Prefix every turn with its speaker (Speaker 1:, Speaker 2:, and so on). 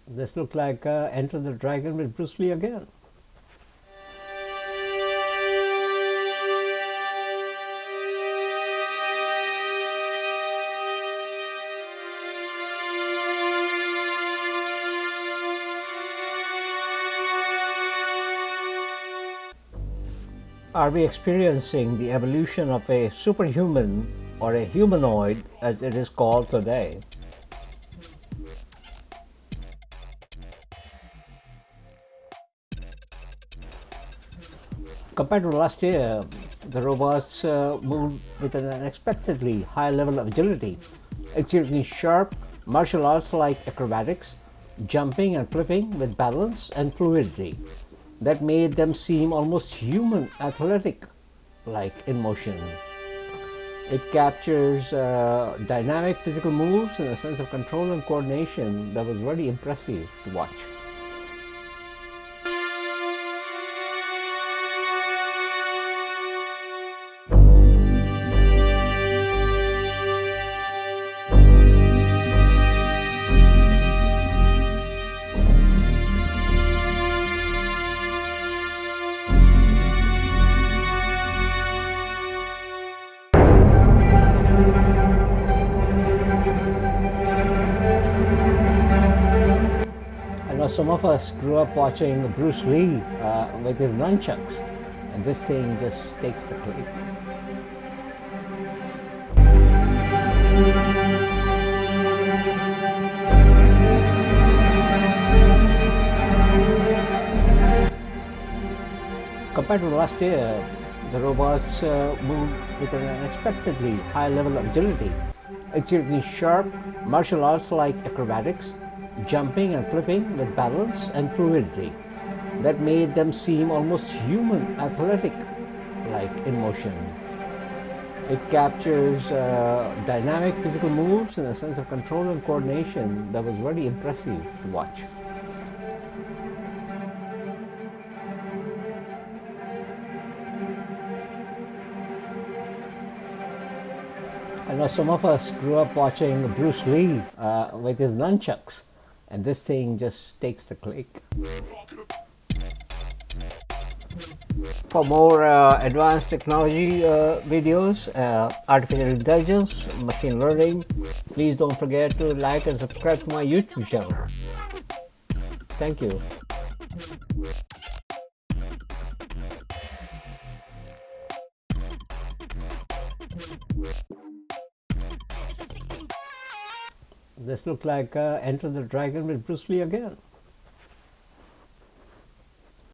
Speaker 1: This looked like Enter the Dragon with Bruce Lee again. Are we experiencing the evolution of a superhuman, or a humanoid as it is called today? Compared to last year, the robots moved with an unexpectedly high level of agility, executing sharp martial arts like acrobatics, jumping and flipping with balance and fluidity that made them seem almost human, athletic, like in motion. It captures dynamic physical moves and a sense of control and coordination that was very impressive to watch. I know some of us grew up watching Bruce Lee with his nunchucks, and this thing just takes the cake. Compared to last year, the robots moved with an unexpectedly high level of agility, executing sharp martial arts like acrobatics, jumping and flipping with balance and fluidity that made them seem almost human, athletic, like in motion. It captures dynamic physical moves and a sense of control and coordination that was very impressive to watch. I know some of us grew up watching Bruce Lee with his nunchucks, and this thing just takes the cake. For more advanced technology videos, artificial intelligence, machine learning, please don't forget to like and subscribe to my YouTube channel. Thank you. This looked like Enter the Dragon with Bruce Lee again.